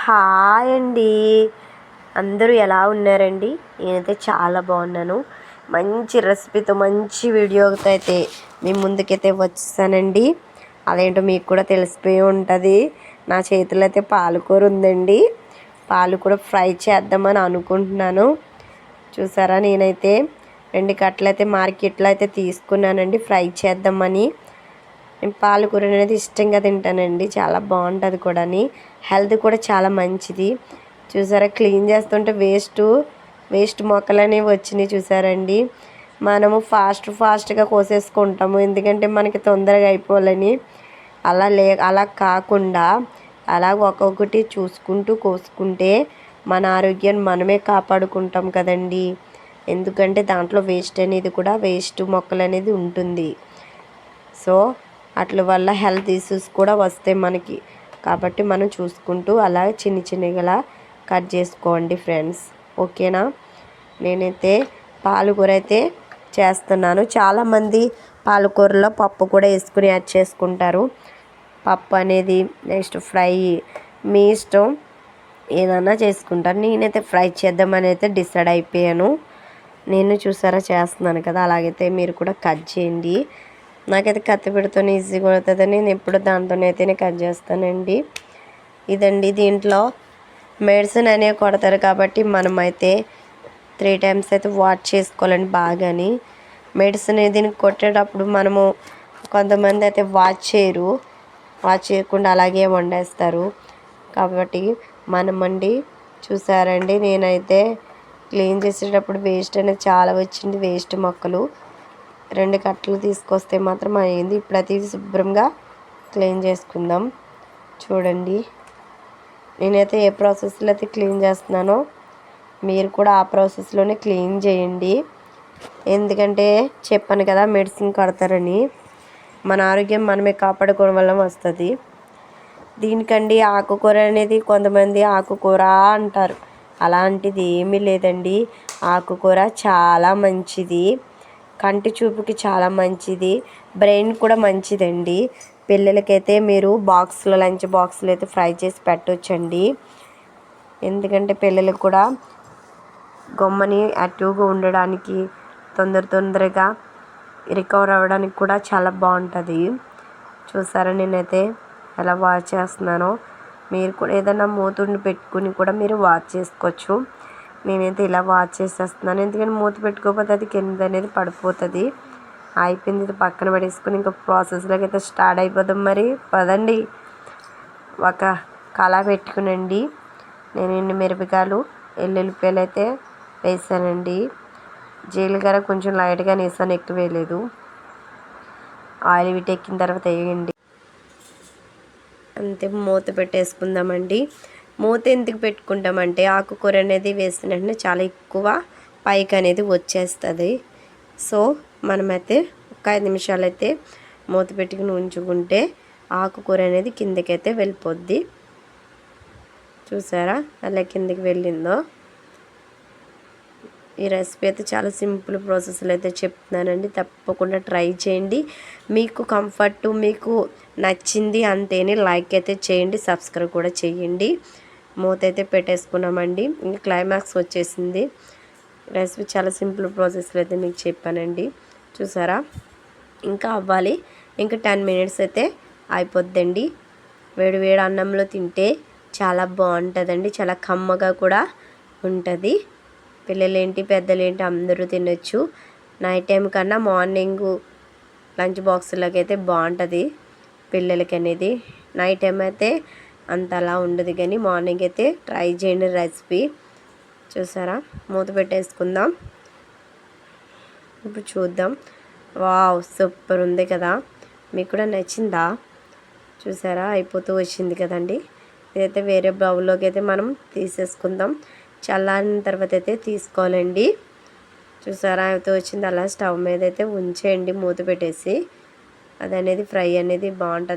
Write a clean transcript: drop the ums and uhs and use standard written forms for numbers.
Hi అండి. అందరూ ఎలా ఉన్నారండి? నేనైతే చాలా బాగున్నాను. మంచి రెసిపీతో మంచి వీడియోతో అయితే మీ ముందుకైతే వచ్చేసానండి. అదేంటో మీకు కూడా తెలిసిపోయి ఉంటుంది. నా చేతిలో అయితే పాలకూర ఉందండి. పాలకూర ఫ్రై చేద్దామని అనుకుంటున్నాను. చూసారా, నేనైతే 2 కట్టలు అయితే మార్కెట్లో అయితే తీసుకున్నానండి ఫ్రై చేద్దామని. నేను పాలకూర అనేది ఇష్టంగా తింటానండి. చాలా బాగుంటుంది కూడా, హెల్త్ కూడా చాలా మంచిది. చూసారా, క్లీన్ చేస్తుంటే వేస్ట్ మొక్కలు అనేవి వచ్చినాయి చూసారండి. మనము ఫాస్ట్గా కోసేసుకుంటాము, ఎందుకంటే మనకి తొందరగా అయిపోవాలని. అలా కాకుండా అలా ఒక్కొక్కటి చూసుకుంటూ కోసుకుంటే మన ఆరోగ్యాన్ని మనమే కాపాడుకుంటాం కదండి. ఎందుకంటే దాంట్లో వేస్ట్ మొక్కలు అనేది ఉంటుంది. సో అట్ల వల్ల హెల్త్ ఇష్యూస్ కూడా వస్తాయి మనకి. కాబట్టి మనం చూసుకుంటూ అలా చిన్నగా కట్ చేసుకోండి ఫ్రెండ్స్, ఓకేనా. నేనైతే పాలకూర అయితే చేస్తున్నాను. చాలామంది పాలకూరలో పప్పు కూడా వేసుకుని యాడ్ చేసుకుంటారు. పప్పు అనేది నెక్స్ట్ ఫ్రై మీ ఇష్టం, ఏదన్నా చేసుకుంటారు. నేనైతే ఫ్రై చేద్దామని అయితే డిసైడ్ అయిపోయాను. నేను చూసారా చేస్తున్నాను కదా, అలాగైతే మీరు కూడా కట్ చేయండి. నాకైతే కత్తిపీటతోనే ఈజీగా అవుతుందని నేను ఎప్పుడు దాంతోనైతేనే కట్ చేస్తానండి. ఇదండి, దీంట్లో మెడిసిన్ అనేవి కొడతారు కాబట్టి మనమైతే 3 టైమ్స్ అయితే వాష్ చేసుకోవాలండి బాగాని. మెడిసిన్ దీనికి కొట్టేటప్పుడు మనము కొంతమంది అయితే వాష్ చేయకుండా అలాగే వండేస్తారు. కాబట్టి మనమండి చూసారండి, నేనైతే క్లీన్ చేసేటప్పుడు వేస్ట్ అనేది చాలా వచ్చింది. వేస్ట్ మొక్కలు 2 కట్టలు తీసుకొస్తే మాత్రం అయింది. ఇప్పుడైతే శుభ్రంగా క్లీన్ చేసుకుందాం. చూడండి, నేనైతే ఏ ప్రాసెస్లో అయితే క్లీన్ చేస్తున్నానో మీరు కూడా ఆ ప్రాసెస్లోనే క్లీన్ చేయండి. ఎందుకంటే చెప్పాను కదా, మెడిసిన్ కడతారని. మన ఆరోగ్యం మనమే కాపాడుకోవడం వల్ల వస్తుంది. దీనికండి ఆకుకూర అనేది కొంతమంది ఆకుకూర అంటారు, అలాంటిది ఏమీ లేదండి. ఆకుకూర చాలా మంచిది, కంటి చూపుకి చాలా మంచిది, బ్రెయిన్ కూడా మంచిదండి. పిల్లలకైతే మీరు లంచ్ బాక్స్లో అయితే ఫ్రై చేసి పెట్టవచ్చండి. ఎందుకంటే పిల్లలకు కూడా గొమ్మని యాక్టివ్గా ఉండడానికి, తొందరగా రికవర్ అవ్వడానికి కూడా చాలా బాగుంటుంది. చూసారా, నేనైతే ఎలా వాష్ చేస్తున్నానో. మీరు కూడా ఏదైనా మూతుండి పెట్టుకుని కూడా మీరు వాష్ చేసుకోవచ్చు. నేనైతే ఇలా వాష్ చేసేస్తున్నాను, ఎందుకంటే మూత పెట్టుకోకపోతే అది కింద అనేది పడిపోతుంది. అయిపోయింది, ఇది పక్కన పడేసుకుని ఇంకా ప్రాసెస్లోకి అయితే స్టార్ట్ అయిపోదాం. మరి పదండి. ఒక కళా పెట్టుకునండి. నేను ఎండు మిరపకాయలు, ఎల్లుల్లిపాయలు అయితే వేసానండి. జీలకర్ర కొంచెం లైట్గా వేసాను, ఎక్కువ వేయలేదు. ఆయిల్ వీటెక్కిన తర్వాత వేయండి. అంతే, మూత పెట్టేసుకుందామండి. మూత ఎందుకు పెట్టుకుంటామంటే ఆకుకూర అనేది వేసిన వెంటనే చాలా ఎక్కువ పైకి అనేది వచ్చేస్తుంది. సో మనమైతే ఒక 5 నిమిషాలు అయితే మూత పెట్టుకుని ఉంచుకుంటే ఆకుకూర అనేది కిందకైతే వెళ్ళిపోద్ది. చూసారా అలా కిందకి వెళ్ళిందో. ఈ రెసిపీ అయితే చాలా సింపుల్ ప్రాసెస్లో అయితే చెప్తున్నానండి, తప్పకుండా ట్రై చేయండి. మీకు కంఫర్ట్, మీకు నచ్చింది అంతేనే లైక్ అయితే చేయండి, సబ్స్క్రైబ్ కూడా చేయండి. మూత అయితే పెట్టేసుకున్నామండి. ఇంకా క్లైమాక్స్ వచ్చేసింది. రెసిపీ చాలా సింపుల్ ప్రాసెస్లో అయితే మీకు చెప్పానండి. చూసారా, ఇంకా అవ్వాలి. ఇంకా 10 మినిట్స్ అయితే అయిపోద్దండి. వేడి అన్నంలో తింటే చాలా బాగుంటుందండి, చాలా కమ్మగా కూడా ఉంటుంది. పిల్లలేంటి పెద్దలేంటి అందరూ తినొచ్చు. నైట్ టైం కన్నా మార్నింగ్ లంచ్ బాక్స్లోకి అయితే బాగుంటుంది పిల్లలకి అనేది. నైట్ టైం అయితే అంత అలా ఉండదు, కానీ మార్నింగ్ అయితే ట్రై చేయండి రెసిపీ. చూసారా, మూత పెట్టేసుకుందాం. ఇప్పుడు చూద్దాం. వావ్, సూపర్ ఉంది కదా. మీకు కూడా నచ్చిందా? చూసారా, అయిపోతూ వచ్చింది కదండి. ఇదైతే వేరే బౌల్లోకి అయితే మనం తీసేసుకుందాం. చల్లారిన తర్వాత అయితే తీసుకోవాలండి. చూసారా, అయితే వచ్చింది. అలా స్టవ్ మీద అయితే ఉంచేయండి మూత పెట్టేసి. అది అనేది ఫ్రై అనేది బాగుంటుంది.